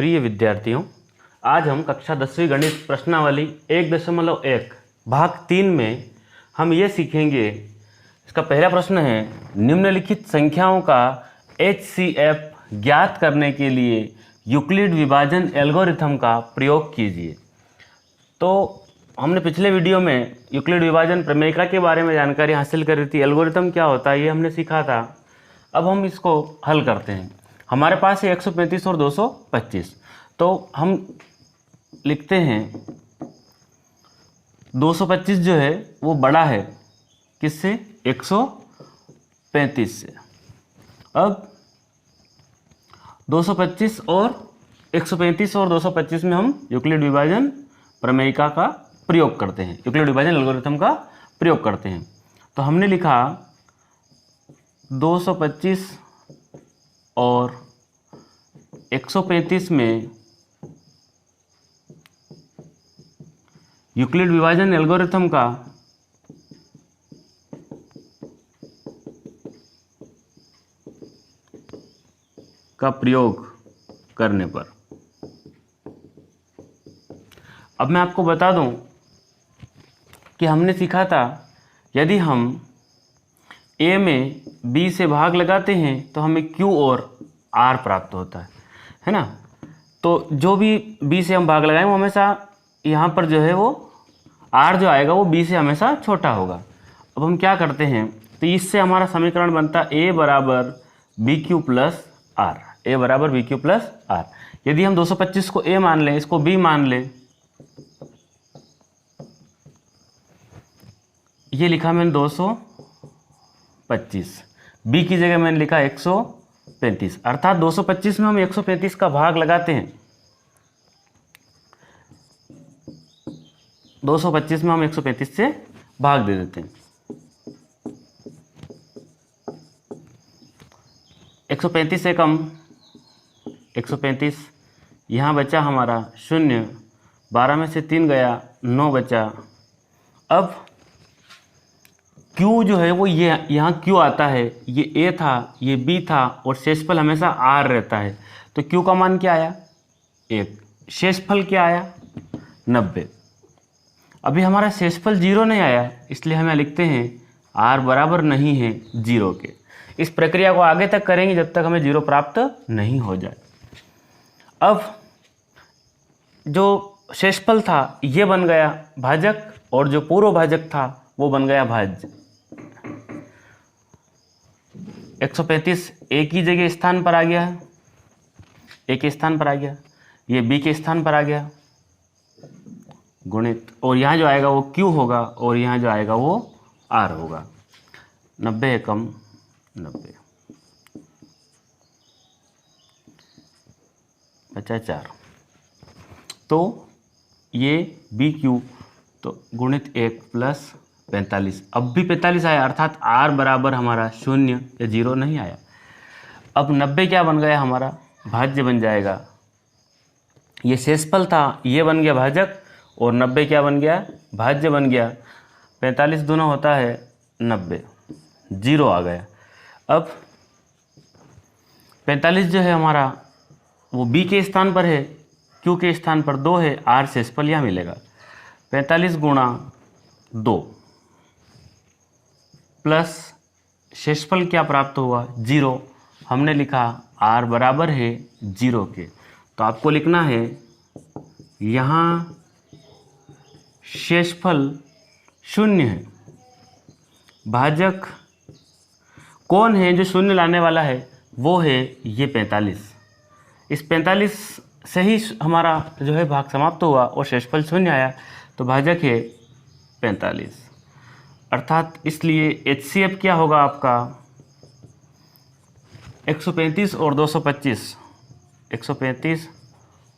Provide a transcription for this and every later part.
प्रिय विद्यार्थियों, आज हम कक्षा 10वीं गणित प्रश्नावली 1.1 भाग 3 में हम ये सीखेंगे। इसका पहला प्रश्न है, निम्नलिखित संख्याओं का HCF ज्ञात करने के लिए यूक्लिड विभाजन एल्गोरिथम का प्रयोग कीजिए। तो हमने पिछले वीडियो में यूक्लिड विभाजन प्रमेयिका के बारे में जानकारी हासिल करी थी। एल्गोरिथम क्या होता है ये हमने सीखा था। अब हम इसको हल करते हैं। हमारे पास है 135 और 225। तो हम लिखते हैं 225 जो है वो बड़ा है किससे? 135 से। अब 225 और 135 और 225 में हम यूक्लिड विभाजन प्रमेयिका का प्रयोग करते हैं, यूक्लिड विभाजन एल्गोरिथम का प्रयोग करते हैं। तो हमने लिखा 225 और 135 में यूक्लिड विभाजन एल्गोरिथम का प्रयोग करने पर, अब मैं आपको बता दूं कि हमने सीखा था यदि हम A में B से भाग लगाते हैं तो हमें Q और R प्राप्त होता है ना। तो जो भी B से हम भाग लगाएं वो हमेशा यहाँ पर जो है वो R जो आएगा वो B से हमेशा छोटा होगा। अब हम क्या करते हैं, तो इससे हमारा समीकरण बनता A बराबर BQ प्लस R, A बराबर BQ प्लस R। यदि हम 225 को A मान लें, इसको B मान लें, ये लिखा मैंने 225, B की जगह मैंने लिखा 135, अर्थात 225 में हम 135 का भाग लगाते हैं। 225 में हम 135 से भाग दे देते हैं। 135 से कम 135, यहाँ बचा हमारा 0, 12 में से 3 गया, 9 बचा। अब Q जो है वो ये यहाँ Q आता है, ये A था, ये B था और शेषफल हमेशा R रहता है। तो Q का मान क्या आया? 1। शेषफल क्या आया? 90। अभी हमारा शेषफल 0 नहीं आया, इसलिए हम यहाँ लिखते हैं R बराबर नहीं है 0 के। इस प्रक्रिया को आगे तक करेंगे जब तक हमें 0 प्राप्त नहीं हो जाए। अब जो शेषफल था ये बन गया भाजक और जो पूर्व भाजक था वो बन गया भाज्य। 135 A की जगह स्थान पर आ गया है, A के स्थान पर आ गया, ये B के स्थान पर आ गया, गुणित, और यहाँ जो आएगा वो Q होगा और यहाँ जो आएगा वो R होगा। 90 कम 90 बचा 4। तो ये BQ तो गुणित 1 प्लस 45, अब भी 45 आया, अर्थात R बराबर हमारा 0 या 0 नहीं आया। अब 90 क्या बन गया हमारा? भाज्य बन जाएगा। ये शेषफल था, ये बन गया भाजक और 90 क्या बन गया? भाज्य बन गया। 45 दोनों होता है 90, 0 आ गया। अब 45 जो है हमारा वो B के स्थान पर है, Q के स्थान पर 2 है, R शेषफल यहाँ मिलेगा। 45 गुणा 2 प्लस शेषफल क्या प्राप्त हुआ? 0। हमने लिखा R बराबर है 0 के। तो आपको लिखना है यहाँ शेषफल 0 है। भाजक कौन है जो 0 लाने वाला है? वो है ये 45। इस 45 से ही हमारा जो है भाग समाप्त हुआ और शेषफल 0 आया, तो भाजक है 45। अर्थात इसलिए HCF क्या होगा आपका? 135 और 225, 135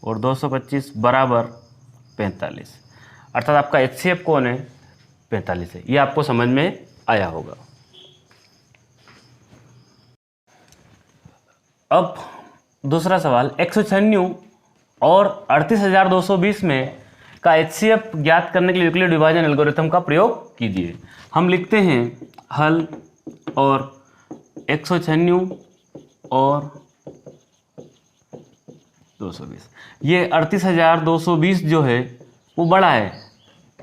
और 225 बराबर 45। अर्थात आपका HCF कौन है? 45 है। ये आपको समझ में आया होगा। अब दूसरा सवाल, 196 और 38,220 में का HCF ज्ञात करने के लिए यूक्लिड विभाजन एल्गोरिथम का प्रयोग कीजिए। हम लिखते हैं हल, और 196 और 220। ये 38,220 जो है वो बड़ा है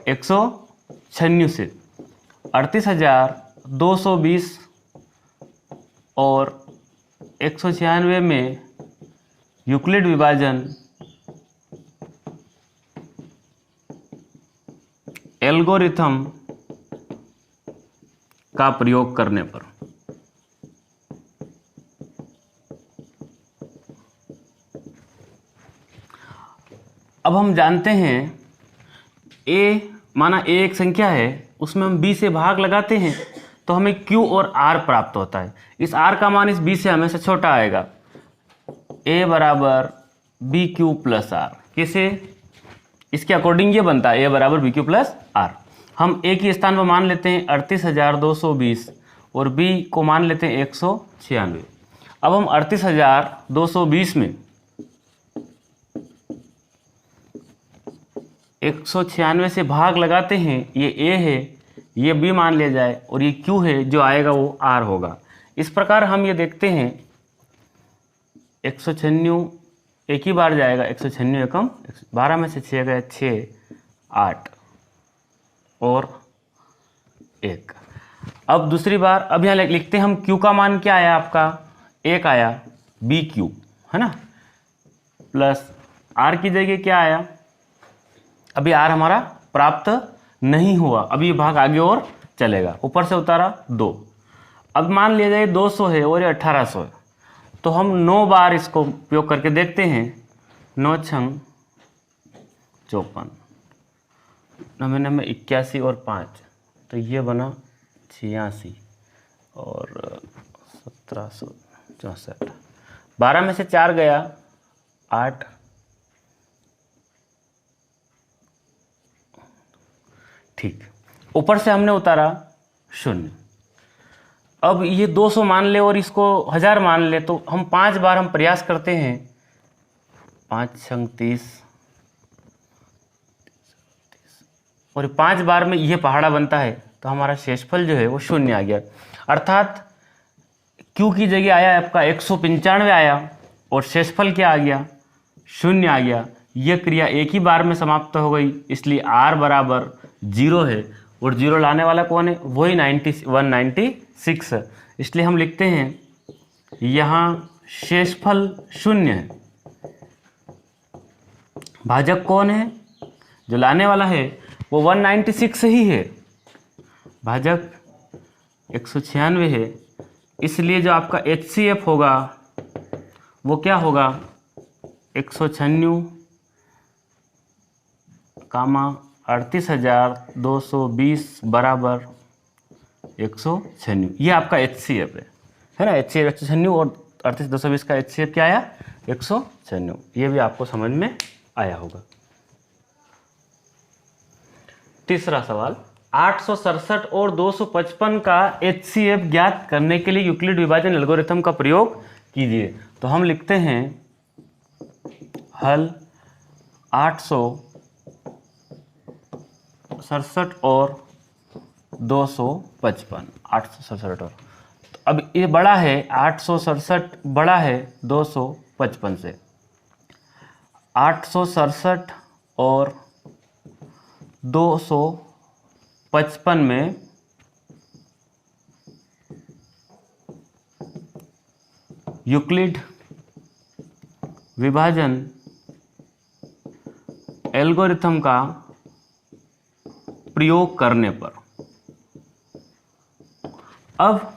196 से। 38,220 और 196 में यूक्लिड विभाजन एल्गोरिथम का प्रयोग करने पर अब हम जानते हैं a माना a एक संख्या है, उसमें हम b से भाग लगाते हैं तो हमें q और r प्राप्त होता है। इस r का मान इस b से हमेशा छोटा आएगा। a बराबर बी क्यू प्लस आर, कैसे? इसके अकॉर्डिंग ये बनता है a बराबर बी क्यू प्लस आर। हम a की स्थान पर मान लेते हैं 38,220 और b को मान लेते हैं 196। अब हम 38,220 में 196 से भाग लगाते हैं, ये a है, ये b मान लिया जाए और ये q है, जो आएगा वो r होगा। इस प्रकार हम ये देखते हैं 196 एक ही बार जाएगा, 196 एकम 12 में से 6 गए 6 8 और 1। अब दूसरी बार, अब यहाँ लिखते हैं हम q का मान क्या आया आपका? 1 आया, बी क्यू है ना, प्लस r की जगह क्या आया? अभी r हमारा प्राप्त नहीं हुआ, अभी ये भाग आगे और चलेगा। ऊपर से उतारा 2। अब मान लिया जाए 200 है और ये 1800 है, तो हम 9 बार इसको उपयोग करके देखते हैं। 9 छंग 54, 9 में 81 और 5, तो ये बना 86 और 1764। 12 में से 4 गया 8, ठीक। ऊपर से हमने उतारा 0। अब ये 200 मान ले और इसको 1000 मान ले, तो हम 5 बार हम प्रयास करते हैं। 5 छंग 30 और 5 बार में ये पहाड़ा बनता है, तो हमारा शेषफल जो है वो 0 आ गया। अर्थात Q की जगह आया आपका 195 आया और शेषफल क्या आ गया? 0 आ गया। यह क्रिया एक ही बार में समाप्त हो गई, इसलिए R बराबर 0 है और 0 लाने वाला कौन है? वही 196। इसलिए हम लिखते हैं यहाँ शेषफल 0 है। भाजक कौन है? जो लाने वाला है वो 196 ही है, भाजक 196 है। इसलिए जो आपका HCF होगा वो क्या होगा? 196 कामा 38,220 बराबर 196। ये आपका HCF है ना। HCF 196 और 38,220 का HCF क्या आया? 196। ये भी आपको समझ में आया होगा। तीसरा सवाल, 867 और 255 का HCF ज्ञात करने के लिए यूक्लिड विभाजन एल्गोरिथम का प्रयोग कीजिए। तो हम लिखते हैं हल 867 और 255। 867 और, तो अब ये बड़ा है, 867 बड़ा है 255 से। 867 और 255 में यूक्लिड विभाजन एल्गोरिथम का प्रयोग करने पर, अब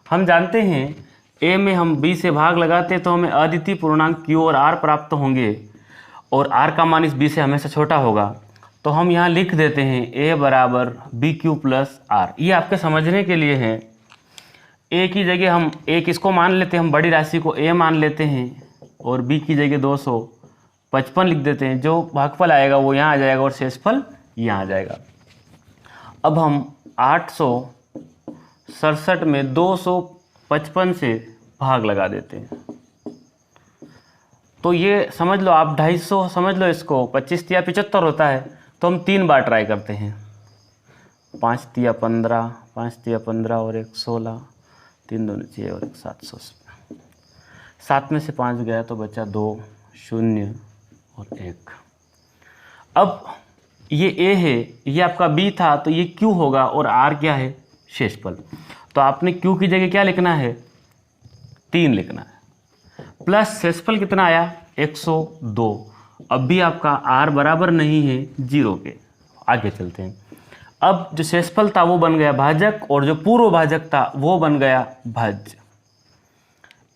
हम जानते हैं a में हम b से भाग लगाते तो हमें अद्वितीय पूर्णांक q और r प्राप्त होंगे और r का मान इस b से हमेशा छोटा होगा। तो हम यहाँ लिख देते हैं a बराबर बी क्यू प्लस आर। ये आपके समझने के लिए है। a की जगह हम एक इसको मान लेते हैं, हम बड़ी राशि को a मान लेते हैं और b की जगह 255 लिख देते हैं। जो भागफल आएगा वो यहाँ आ जाएगा और शेषफल यहाँ आ जाएगा। अब हम 867 में 255 से भाग लगा देते हैं, तो ये समझ लो आप 250 समझ लो इसको, 25 या 75 होता है। तो हम 3 बार ट्राई करते हैं। 5 तिया 15, 5 तिया 15 और 1 16, 3 दूनी 6 और 1 700। 7 में से 5 गया तो बचा 2, 0 और 1। अब ये A है, ये आपका B था, तो ये Q होगा और R क्या है? शेषफल। तो आपने Q की जगह क्या लिखना है? 3 लिखना है, प्लस शेषफल कितना आया? 102। अब भी आपका R बराबर नहीं है 0 के। आगे चलते हैं। अब जो शेषफल था वो बन गया भाजक, और जो पूर्व भाजक था वो बन गया भाज्य।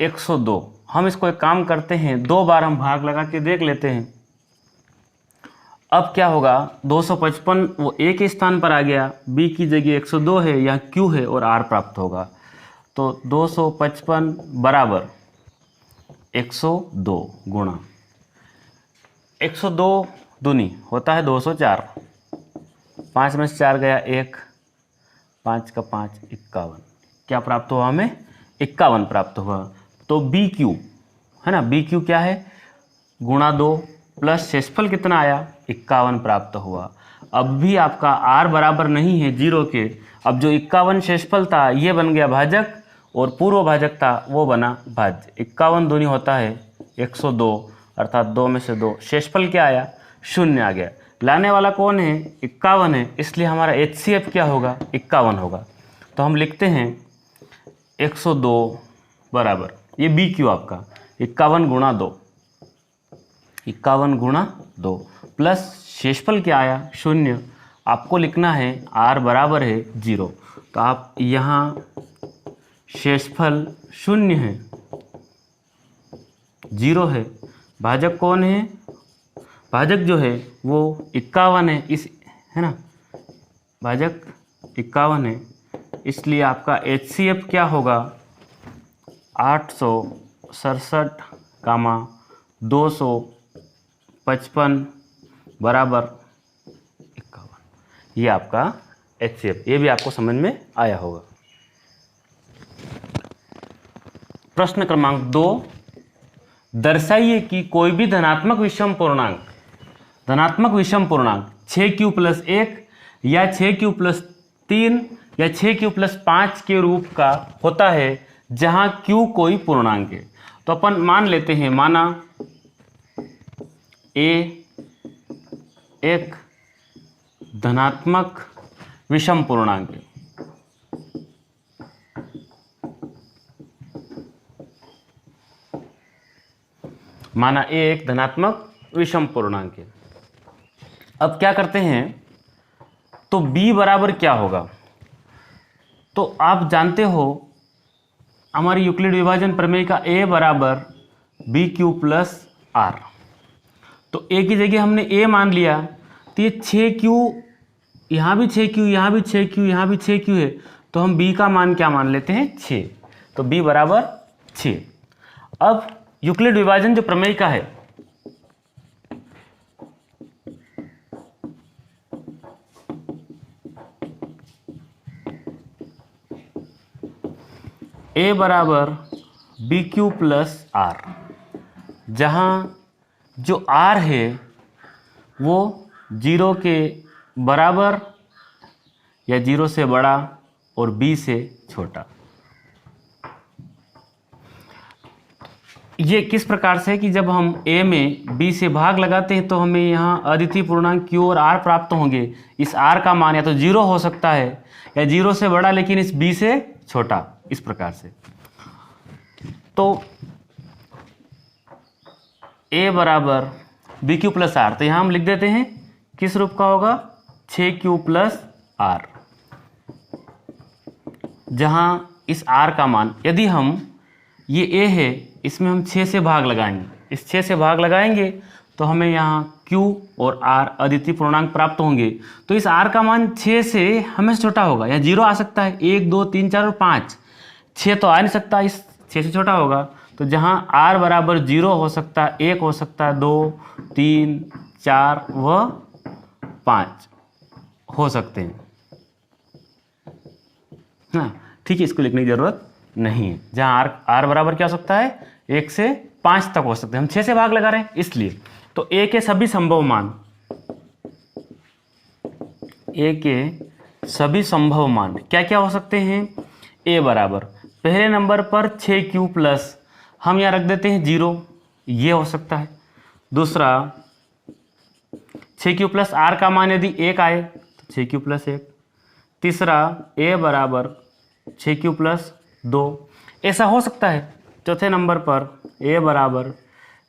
102। हम इसको एक काम करते हैं, 2 बार हम भाग लगा के देख लेते हैं। अब क्या होगा? 255 वो A के स्थान पर आ गया, B की जगह 102 है, यहाँ Q है और R प्राप्त होगा। तो 255 बराबर 102 गुणा 102 दूनी होता है 204। 5 में से 4 गया 1, 5 का 5 51। क्या प्राप्त हुआ हमें? 51 प्राप्त हुआ। तो BQ है ना, BQ क्या है? गुणा 2 प्लस शेषफल कितना आया? 51 प्राप्त हुआ। अब भी आपका R बराबर नहीं है 0 के। अब जो 51 शेषफल था ये बन गया भाजक, और पूर्व भाजक था वो बना भाज्य। 51 दूनी होता है 102, अर्थात 2 में से 2। शेषफल क्या आया? 0 आ गया। लाने वाला कौन है? 51 है, इसलिए हमारा HCF क्या होगा? 51 होगा। तो हम लिखते हैं 102 बराबर, ये BQ आपका 51 गुणा 2, 51 गुणा 2 प्लस शेषफल क्या आया? 0। आपको लिखना है R बराबर है 0। तो आप यहाँ शेषफल 0 है, 0 है। भाजक कौन है? भाजक जो है वो 51 है, इस है ना, भाजक 51 है, इसलिए आपका HCF क्या होगा? 867, 255 बराबर 51। ये आपका HCF। ये भी आपको समझ में आया होगा। प्रश्न क्रमांक 2, दर्शाइए कि कोई भी धनात्मक विषम पूर्णांक 6Q + 1 या 6Q + 3 या 6Q + 5 के रूप का होता है जहां Q कोई पूर्णांक है। तो अपन मान लेते हैं, माना A एक धनात्मक विषम पूर्णांक है। माना A एक धनात्मक विषम पूर्णांक है। अब क्या करते हैं, तो B बराबर क्या होगा? तो आप जानते हो हमारी यूक्लिड विभाजन प्रमेय का A बराबर BQ + R। तो A की जगह हमने A मान लिया, तो ये 6Q, यहाँ भी 6Q, यहाँ भी 6Q, यहाँ भी 6Q है, तो हम B का मान क्या मान लेते हैं? 6। तो B बराबर 6। अब यूक्लिड विभाजन जो प्रमेय का है, A बराबर BQ + R, जहाँ जो R है वो 0 के बराबर या 0 से बड़ा और B से छोटा। ये किस प्रकार से कि जब हम A में B से भाग लगाते हैं तो हमें यहाँ अद्वितीय पूर्णांक Q और R प्राप्त होंगे। इस R का मान या तो 0 हो सकता है या 0 से बड़ा लेकिन इस B से छोटा, इस प्रकार से। तो A बराबर BQ + R, तो यहाँ हम लिख देते हैं किस रूप का होगा? 6Q + R, जहाँ इस R का मान, यदि हम ये A है इसमें हम 6 से भाग लगाएंगे, इस 6 से भाग लगाएंगे तो हमें यहाँ Q और R अद्वितीय पूर्णांक प्राप्त होंगे। तो इस R का मान 6 से हमेशा छोटा होगा, या 0 आ सकता है, 1 2 3 4 और 5, 6 तो आ नहीं सकता, इस 6 से छोटा होगा। तो जहाँ R बराबर 0 हो सकता है, 1 हो सकता है, 2 3 4 व 5 हो सकते हैं ना, ठीक है, इसको लिखने की जरूरत नहीं है। जहाँ R बराबर क्या हो सकता है? 1 से 5 तक हो सकते हैं, हम 6 से भाग लगा रहे हैं इसलिए। तो A के सभी संभव मान, A के सभी संभव मान क्या क्या हो सकते हैं? A बराबर पहले नंबर पर 6Q +, हम यहाँ रख देते हैं 0, ये हो सकता है। दूसरा 6q+r का मान यदि 1 आए तो 6q+1। तीसरा a बराबर 6q+2। ऐसा हो सकता है। चौथे नंबर पर a बराबर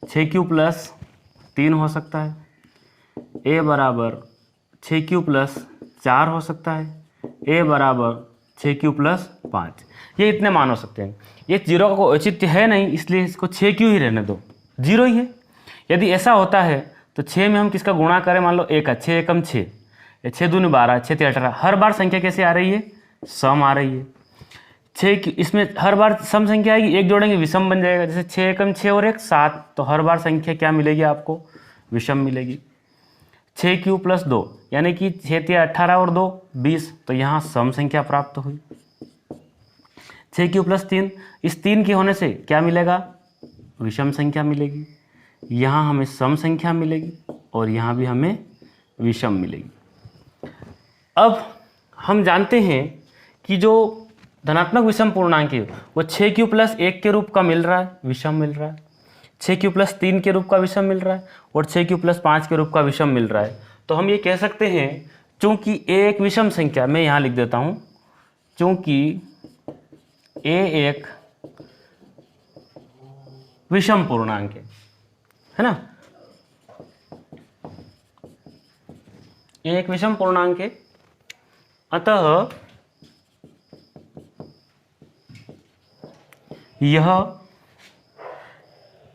6q+3 हो सकता है, a बराबर 6q+4 हो सकता है, a बराबर 6q+5। ये इतने मान हो सकते हैं। ये जीरो का कोई औचित्य है नहीं, इसलिए इसको 6q ही रहने दो, जीरो ही है। यदि ऐसा होता है तो 6 में हम किसका गुणा करें, मान लो 1 का, 6 एकम 6, 6 दूनी 12, 6 तिया 18। हर बार संख्या कैसे आ रही है, सम आ रही है। 6 इसमें हर बार सम संख्या आएगी, एक जोड़ेंगे विषम बन जाएगा। जैसे 6 एकम 6 और 1 7, तो हर बार संख्या क्या मिलेगी आपको, विषम मिलेगी। 6q+2 यानी कि 6 तिया 18 और 2 20, तो यहाँ सम संख्या प्राप्त हुई। 6q+3, इस 3 के होने से क्या मिलेगा, विषम संख्या मिलेगी। यहाँ हमें सम संख्या मिलेगी और यहाँ भी हमें विषम मिलेगी। अब हम जानते हैं कि जो धनात्मक विषम पूर्णांक है वो 6q+1 के रूप का मिल रहा है, विषम मिल रहा है, 6q+3 के रूप का विषम मिल रहा है और 6q+5 के रूप का विषम मिल रहा है। तो हम ये कह सकते हैं, चूंकि a एक विषम संख्या, मैं यहाँ लिख देता हूँ, चूंकि a एक विषम पूर्णांक है ना, a एक विषम पूर्णांक है, अतः यह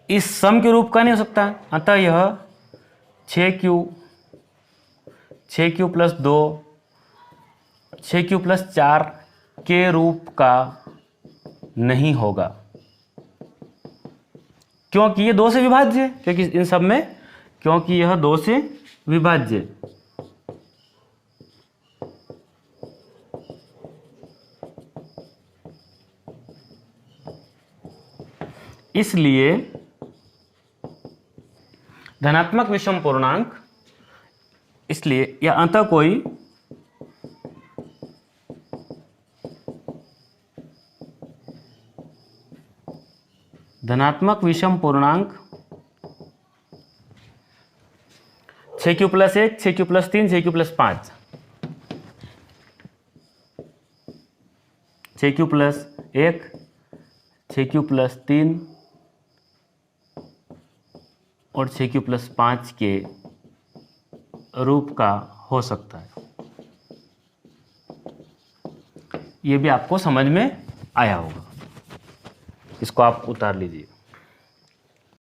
इस सम के रूप का नहीं हो सकता, अतः यह 6q+2 6q+4 के रूप का नहीं होगा, क्योंकि ये 2 से विभाज्य है, क्योंकि इन सब में, क्योंकि यह 2 से विभाज्य है। इसलिए धनात्मक विषम पूर्णांक, इसलिए यह अंततः कोई धनात्मक विषम पूर्णांक 6q+1 6q+3 6q+5 6q+1 6q+3 और 6q+5 के रूप का हो सकता है। ये भी आपको समझ में आया होगा, इसको आप उतार लीजिए।